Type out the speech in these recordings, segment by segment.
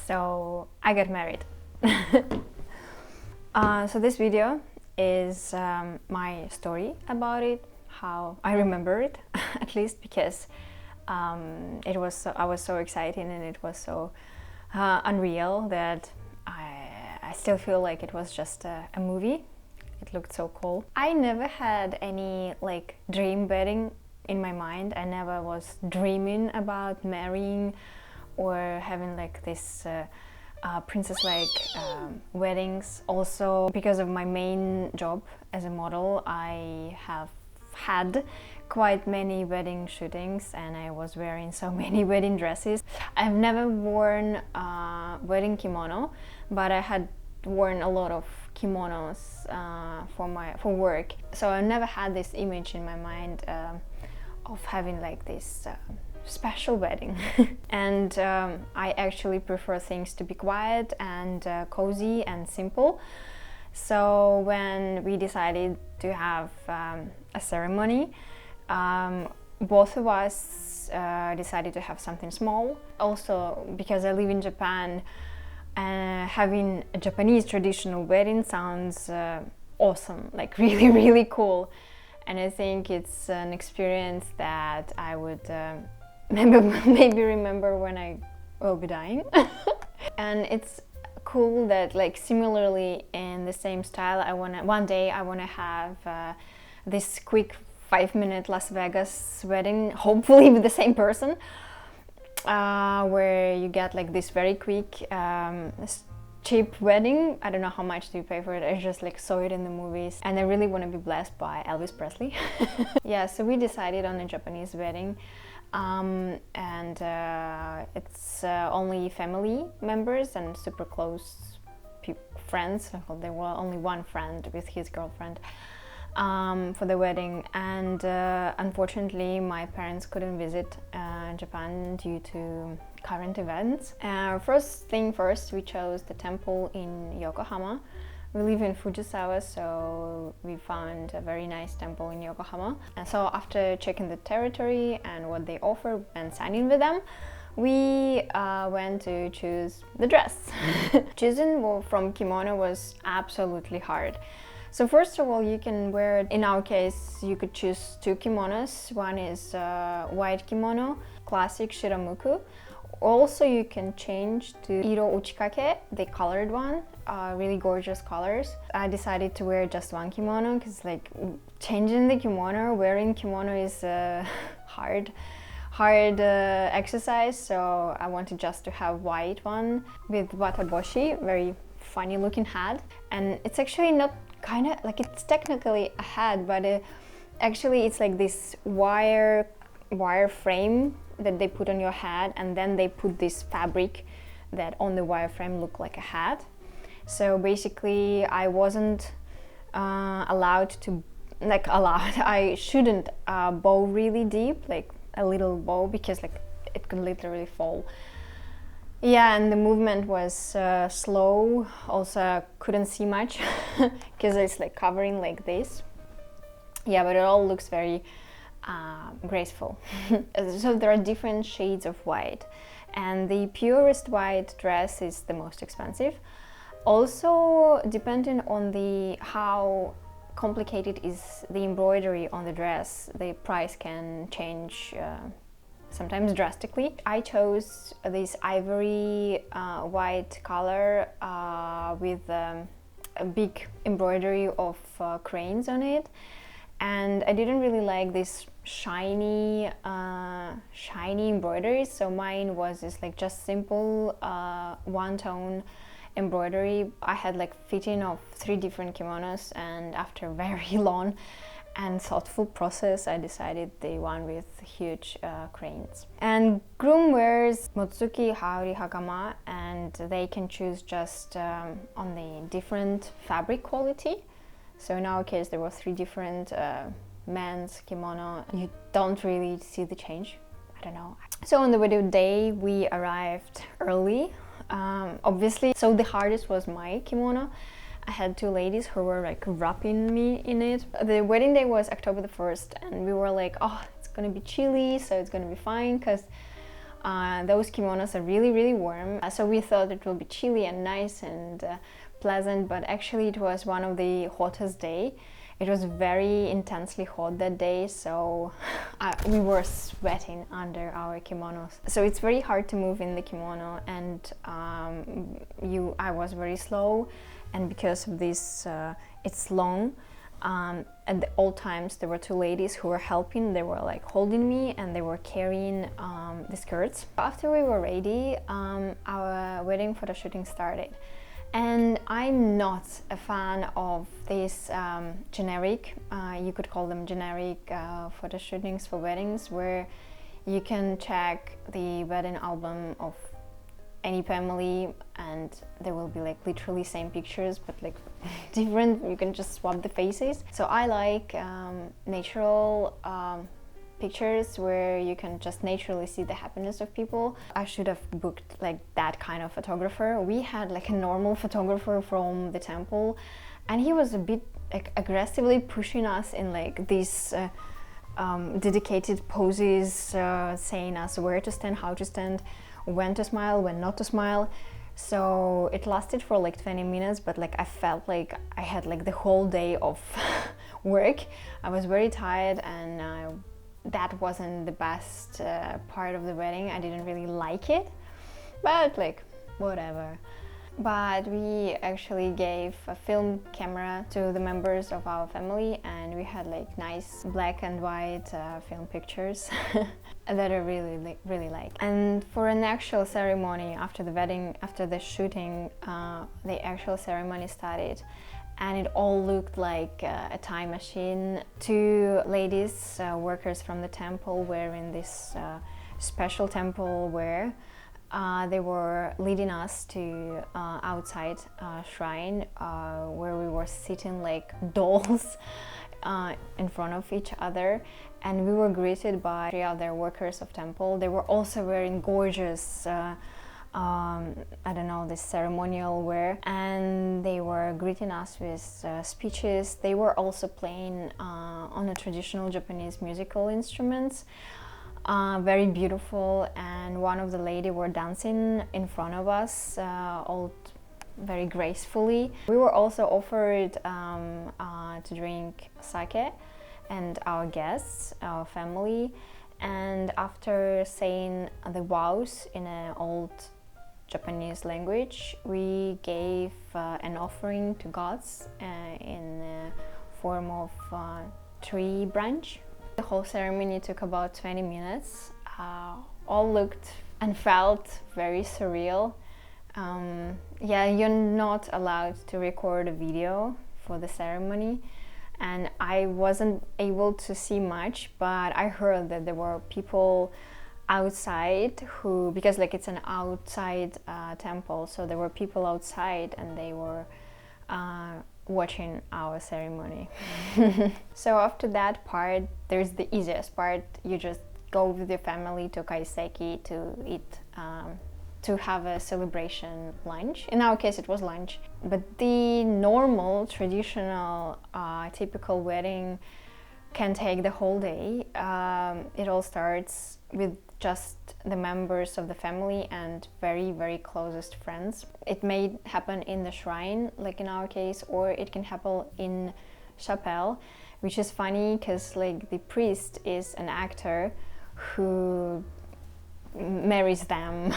So I got married. So this video is my story about it, how I remember it, at least, because I was so excited and it was so unreal that I still feel like it was just a movie. It looked so cool. I never had any like dream wedding in my mind. I never was dreaming about marrying or having like this princess-like weddings. Also, because of my main job as a model, I have had quite many wedding shootings and I was wearing so many wedding dresses. I've never worn a wedding kimono, but I had worn a lot of kimonos for work. So I never had this image in my mind of having like this special wedding. And I actually prefer things to be quiet and cozy and simple. So when we decided to have a ceremony, both of us decided to have something small. Also, because I live in Japan, having a Japanese traditional wedding sounds awesome, like really cool. And I think it's an experience that I would maybe remember when I will be dying. And it's cool that, like, similarly in the same style, one day I wanna have this quick 5-minute Las Vegas wedding, hopefully with the same person, where you get like this very quick cheap wedding. I don't know how much do you pay for it. I just like saw it in the movies and I really want to be blessed by Elvis Presley. Yeah, so we decided on a Japanese wedding, and it's only family members and super close friends. There were only one friend with his girlfriend for the wedding, and unfortunately my parents couldn't visit Japan due to current events. First thing first, we chose the temple in Yokohama. We live in Fujisawa, so we found a very nice temple in Yokohama. And so after checking the territory and what they offer and signing with them, we went to choose the dress. Choosing from kimono was absolutely hard. So first of all, you can wear, in our case, you could choose 2 kimonos. One is white kimono, classic shiramuku. Also, you can change to iro uchikake, the colored one, really gorgeous colors. I decided to wear just one kimono because, like, changing the kimono, wearing kimono is hard exercise. So I wanted just to have white one with wataboshi, very funny looking hat. And it's actually not kind of like, it's technically a hat, but actually it's like this wire frame that they put on your head, and then they put this fabric that on the wire frame look like a hat. So basically I wasn't I shouldn't bow really deep, like a little bow, because like it could literally fall. Yeah, and the movement was slow. Also couldn't see much because it's like covering like this. Yeah, but it all looks very graceful. So there are different shades of white, and the purest white dress is the most expensive. Also, depending on how complicated is the embroidery on the dress, the price can change sometimes drastically. I chose this ivory white color with a big embroidery of cranes on it, and I didn't really like this shiny embroidery, so mine was just simple one-tone embroidery. I had like fitting of 3 different kimonos, and after a very long and thoughtful process, I decided the one with huge cranes. And groom wears motsuki, haori, hakama, and they can choose just on the different fabric quality. So in our case, there were 3 different men's kimono. You don't really see the change. I don't know. So on the wedding day, we arrived early, obviously. So the hardest was my kimono. I had 2 ladies who were like wrapping me in it. The wedding day was October the 1st, and we were like, oh, it's gonna be chilly, so it's gonna be fine, because Those kimonos are really, really warm, so we thought it will be chilly and nice and pleasant, but actually it was one of the hottest day. It was very intensely hot that day, so we were sweating under our kimonos. So it's very hard to move in the kimono, and I was very slow, and because of this, it's long. At all times there were two ladies who were helping. They were like holding me and they were carrying the skirts. After we were ready, our wedding photo shooting started. And I'm not a fan of these generic, you could call them generic photo shootings for weddings, where you can check the wedding album of any family and there will be like literally same pictures but like different. You can just swap the faces. So I like natural pictures where you can just naturally see the happiness of people. I should have booked like that kind of photographer. We had like a normal photographer from the temple, and he was a bit like aggressively pushing us in like these dedicated poses, saying us where to stand, how to stand, when to smile, when not to smile. So it lasted for like 20 minutes, but like I felt like I had like the whole day of work. I was very tired, and that wasn't the best part of the wedding. I didn't really like it, but like whatever. But we actually gave a film camera to the members of our family, and we had like nice black and white film pictures that I really like. And for an actual ceremony after the wedding, after the shooting, the actual ceremony started, and it all looked like a time machine. Two ladies, workers from the temple, wearing this special temple wear. They were leading us to outside shrine, where we were sitting like dolls in front of each other, and we were greeted by three other workers of temple. They were also wearing gorgeous I don't know, this ceremonial wear, and they were greeting us with speeches. They were also playing on a traditional Japanese musical instruments. Very beautiful, and one of the ladies were dancing in front of us, all very gracefully. We were also offered to drink sake, and our guests, our family, and after saying the vows in an old Japanese language, we gave an offering to gods in the form of tree branch. The whole ceremony took about 20 minutes. All looked and felt very surreal. Yeah, you're not allowed to record a video for the ceremony, and I wasn't able to see much, but I heard that there were people outside who, because like it's an outside temple, so there were people outside and they were watching our ceremony. So after that part, there's the easiest part. You just go with your family to kaiseki to eat, to have a celebration lunch. In our case it was lunch, but the normal traditional typical wedding can take the whole day. It all starts with just the members of the family and very closest friends. It may happen in the shrine, like in our case, or it can happen in chapel, which is funny because like the priest is an actor who marries them.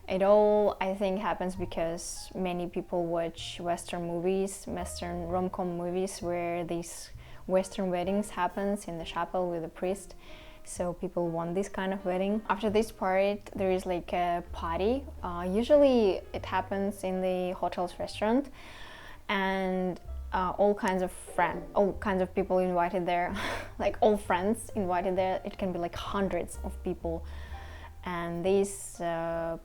It all, I think, happens because many people watch Western movies, Western rom-com movies, where these Western weddings happens in the chapel with a priest. So people want this kind of wedding. After this part, there is like a party. Usually it happens in the hotel's restaurant, and all kinds of people invited there, like all friends invited there. It can be like hundreds of people, and this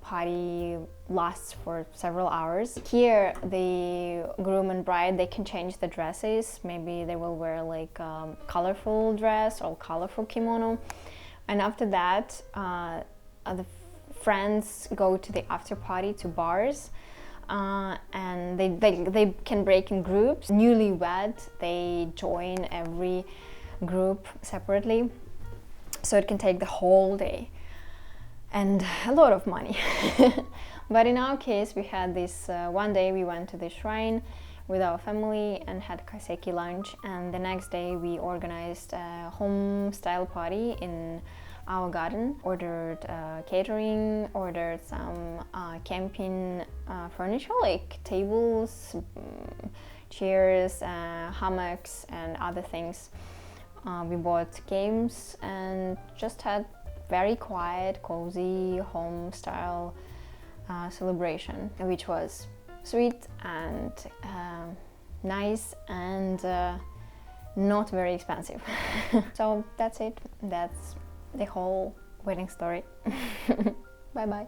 party lasts for several hours. Here, the groom and bride, they can change the dresses. Maybe they will wear like colorful dress or colorful kimono, and after that, the friends go to the after party to bars. And they can break in groups. Newlywed, they join every group separately, so it can take the whole day. and a lot of money. But in our case, we had this one day we went to the shrine with our family and had kaiseki lunch, and the next day we organized a home style party in our garden, ordered catering, ordered some camping furniture like tables, chairs, hammocks and other things. We bought games and just had very quiet, cozy, home style celebration, which was sweet and nice and not very expensive. So that's it. That's the whole wedding story. Bye bye.